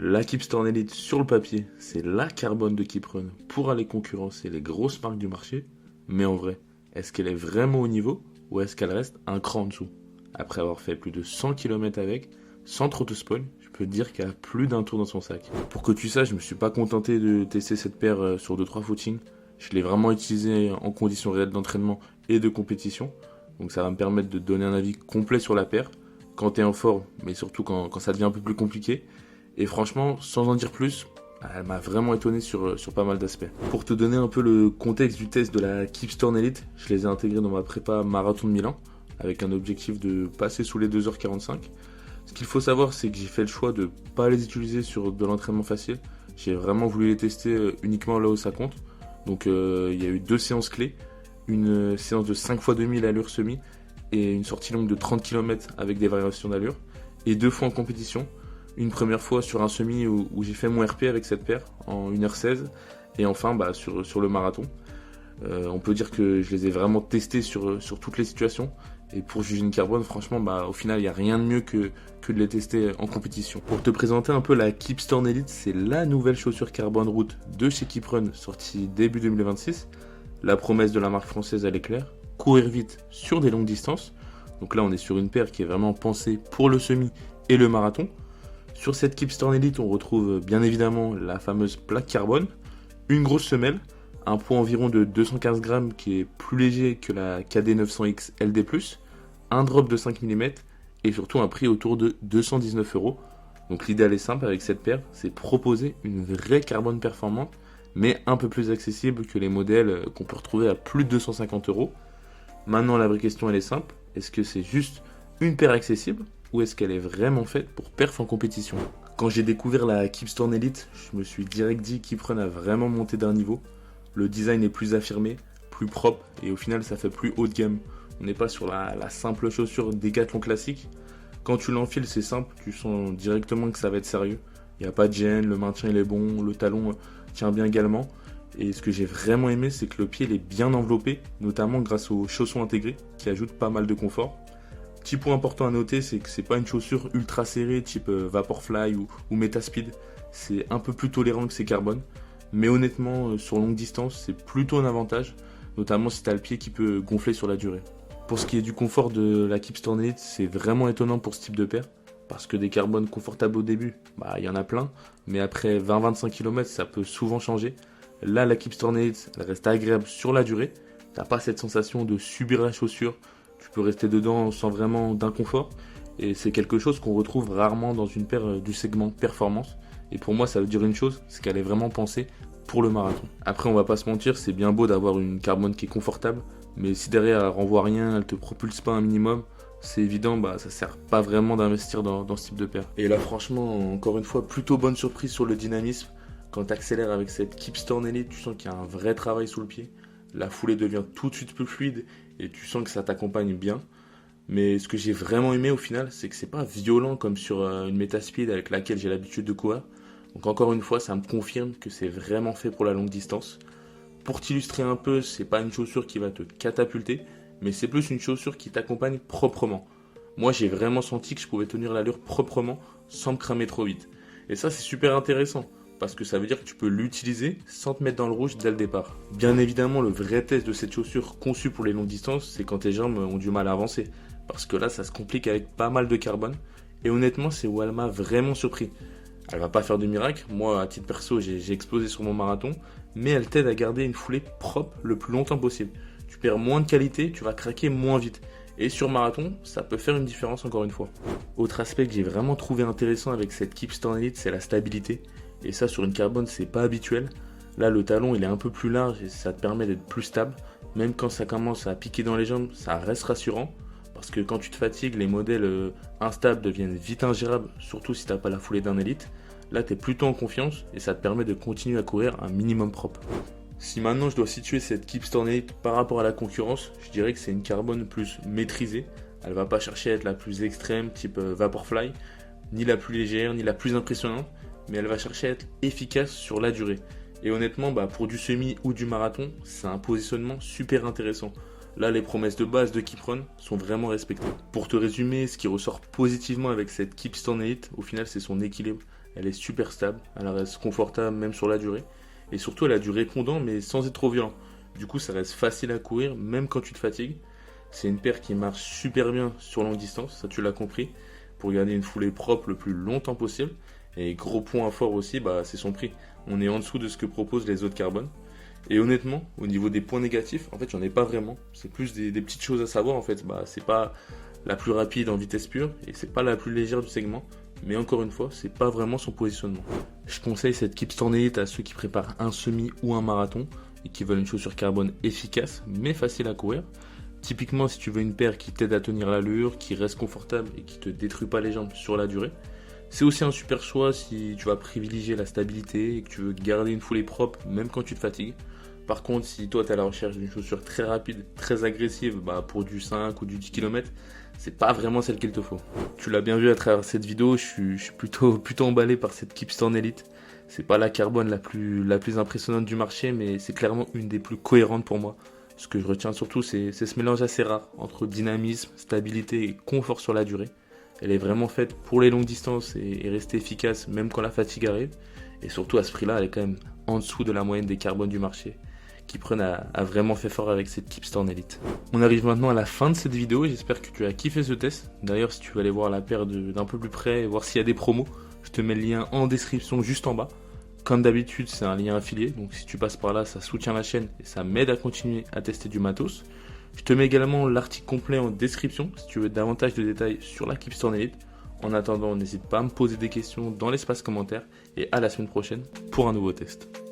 La Keepstorm Elite sur le papier, c'est la carbone de Keeprun pour aller concurrencer les grosses marques du marché. Mais en vrai, est-ce qu'elle est vraiment au niveau ou est-ce qu'elle reste un cran en dessous? Après avoir fait plus de 100 km avec, sans trop te spoil, je peux te dire qu'elle a plus d'un tour dans son sac. Pour que tu saches, je me suis pas contenté de tester cette paire sur 2-3 footings. Je l'ai vraiment utilisée en conditions réelles d'entraînement et de compétition. Donc ça va me permettre de donner un avis complet sur la paire, quand tu es en forme, mais surtout quand ça devient un peu plus compliqué. Et franchement, sans en dire plus, elle m'a vraiment étonné sur pas mal d'aspects. Pour te donner un peu le contexte du test de la Keepstorm Elite, je les ai intégrés dans ma prépa marathon de Milan, avec un objectif de passer sous les 2h45. Ce qu'il faut savoir, c'est que j'ai fait le choix de ne pas les utiliser sur de l'entraînement facile. J'ai vraiment voulu les tester uniquement là où ça compte. Donc il y a eu 2 séances clés, une séance de 5 x 2000 allure semi et une sortie longue de 30 km avec des variations d'allure, et 2 fois en compétition. Une première fois sur un semi où j'ai fait mon RP avec cette paire en 1h16, et enfin sur le marathon. On peut dire que je les ai vraiment testés sur toutes les situations, et pour juger une carbone, franchement, au final, il n'y a rien de mieux que de les tester en compétition. Pour te présenter un peu la Keepstorm Elite, c'est la nouvelle chaussure carbone route de chez Keeprun, sortie début 2026. La promesse de la marque française, elle est claire: courir vite sur des longues distances. Donc là, on est sur une paire qui est vraiment pensée pour le semi et le marathon. Sur cette Keepstorm Elite, on retrouve bien évidemment la fameuse plaque carbone, une grosse semelle, un poids environ de 215 grammes qui est plus léger que la KD900X LD+, un drop de 5 mm et surtout un prix autour de 219 €. Donc l'idéal est simple avec cette paire, c'est proposer une vraie carbone performante, mais un peu plus accessible que les modèles qu'on peut retrouver à plus de 250 €. Maintenant, la vraie question, elle est simple: est-ce que c'est juste une paire accessible ou est-ce qu'elle est vraiment faite pour perf en compétition? Quand j'ai découvert la Keepstorm Elite, je me suis direct dit qu'Keeprun a vraiment monté d'un niveau. Le design est plus affirmé, plus propre, et au final ça fait plus haut de gamme. On n'est pas sur la simple chaussure Décathlon classique. Quand tu l'enfiles, c'est simple, tu sens directement que ça va être sérieux. Il n'y a pas de gêne, le maintien il est bon, le talon tient bien également. Et ce que j'ai vraiment aimé, c'est que le pied il est bien enveloppé, notamment grâce aux chaussons intégrés qui ajoutent pas mal de confort. Petit point important à noter, c'est que c'est pas une chaussure ultra serrée type Vaporfly ou Metaspeed. C'est un peu plus tolérant que ces carbones. Mais honnêtement, sur longue distance, c'est plutôt un avantage, notamment si tu as le pied qui peut gonfler sur la durée. Pour ce qui est du confort de la Keepstorm Elite, c'est vraiment étonnant pour ce type de paire, parce que des carbones confortables au début, il y en a plein, mais après 20-25 km, ça peut souvent changer. Là, la Keepstorm Elite, elle reste agréable sur la durée. T'as pas cette sensation de subir la chaussure. Tu peux rester dedans sans vraiment d'inconfort. Et c'est quelque chose qu'on retrouve rarement dans une paire du segment performance. Et pour moi, ça veut dire une chose, c'est qu'elle est vraiment pensée pour le marathon. Après, on va pas se mentir, c'est bien beau d'avoir une carbone qui est confortable, mais si derrière elle renvoie rien, elle te propulse pas un minimum, c'est évident, ça sert pas vraiment d'investir dans ce type de paire. Et là, franchement, encore une fois, plutôt bonne surprise sur le dynamisme. Quand tu accélères avec cette Keepstorm Elite, tu sens qu'il y a un vrai travail sous le pied. La foulée devient tout de suite plus fluide et tu sens que ça t'accompagne bien. Mais ce que j'ai vraiment aimé au final, c'est que c'est pas violent comme sur une Metaspeed avec laquelle j'ai l'habitude de courir. Donc encore une fois, ça me confirme que c'est vraiment fait pour la longue distance. Pour t'illustrer un peu, c'est pas une chaussure qui va te catapulter, mais c'est plus une chaussure qui t'accompagne proprement. Moi, j'ai vraiment senti que je pouvais tenir l'allure proprement sans me cramer trop vite. Et ça, c'est super intéressant, parce que ça veut dire que tu peux l'utiliser sans te mettre dans le rouge dès le départ. Bien évidemment, le vrai test de cette chaussure conçue pour les longues distances, c'est quand tes jambes ont du mal à avancer. Parce que là, ça se complique avec pas mal de carbone. Et honnêtement, c'est où elle m'a vraiment surpris. Elle va pas faire de miracle. Moi, à titre perso, j'ai explosé sur mon marathon. Mais elle t'aide à garder une foulée propre le plus longtemps possible. Tu perds moins de qualité, tu vas craquer moins vite. Et sur marathon, ça peut faire une différence encore une fois. Autre aspect que j'ai vraiment trouvé intéressant avec cette Keepstorm Elite, c'est la stabilité. Et ça, sur une carbone, c'est pas habituel. Là, le talon, il est un peu plus large et ça te permet d'être plus stable. Même quand ça commence à piquer dans les jambes, ça reste rassurant. Parce que quand tu te fatigues, les modèles instables deviennent vite ingérables, surtout si tu n'as pas la foulée d'un élite. Là, tu es plutôt en confiance et ça te permet de continuer à courir un minimum propre. Si maintenant je dois situer cette Keepstorm Elite par rapport à la concurrence, je dirais que c'est une carbone plus maîtrisée. Elle va pas chercher à être la plus extrême, type Vaporfly, ni la plus légère, ni la plus impressionnante, mais elle va chercher à être efficace sur la durée. Et honnêtement, pour du semi ou du marathon, c'est un positionnement super intéressant. Là, les promesses de base de Keeprun sont vraiment respectées. Pour te résumer, ce qui ressort positivement avec cette Keepstorm Elite, au final, c'est son équilibre. Elle est super stable, elle reste confortable même sur la durée. Et surtout, elle a du répondant mais sans être trop violent. Du coup, ça reste facile à courir même quand tu te fatigues. C'est une paire qui marche super bien sur longue distance, ça tu l'as compris, pour garder une foulée propre le plus longtemps possible. Et gros point fort aussi, c'est son prix. On est en dessous de ce que proposent les autres Carbone. Et honnêtement, au niveau des points négatifs, en fait, j'en ai pas vraiment. C'est plus des petites choses à savoir, en fait. C'est pas la plus rapide en vitesse pure et c'est pas la plus légère du segment. Mais encore une fois, c'est pas vraiment son positionnement. Je conseille cette Kipstorm Elite à ceux qui préparent un semi ou un marathon et qui veulent une chaussure carbone efficace mais facile à courir. Typiquement, si tu veux une paire qui t'aide à tenir l'allure, qui reste confortable et qui te détruit pas les jambes sur la durée. C'est aussi un super choix si tu vas privilégier la stabilité et que tu veux garder une foulée propre même quand tu te fatigues. Par contre, si toi tu es à la recherche d'une chaussure très rapide, très agressive, pour du 5 ou du 10 km, c'est pas vraiment celle qu'il te faut. Tu l'as bien vu à travers cette vidéo, je suis plutôt emballé par cette Kipstorm Elite. C'est pas la carbone la plus impressionnante du marché, mais c'est clairement une des plus cohérentes pour moi. Ce que je retiens surtout, c'est ce mélange assez rare entre dynamisme, stabilité et confort sur la durée. Elle est vraiment faite pour les longues distances et rester efficace même quand la fatigue arrive. Et surtout à ce prix-là, elle est quand même en dessous de la moyenne des carbones du marché. Kipren a vraiment fait fort avec cette Kipstorm Elite. On arrive maintenant à la fin de cette vidéo, j'espère que tu as kiffé ce test. D'ailleurs, si tu veux aller voir la paire d'un peu plus près et voir s'il y a des promos, je te mets le lien en description juste en bas. Comme d'habitude, c'est un lien affilié, donc si tu passes par là, ça soutient la chaîne et ça m'aide à continuer à tester du matos. Je te mets également l'article complet en description si tu veux davantage de détails sur la Kipstorm Elite. En attendant, n'hésite pas à me poser des questions dans l'espace commentaire et à la semaine prochaine pour un nouveau test.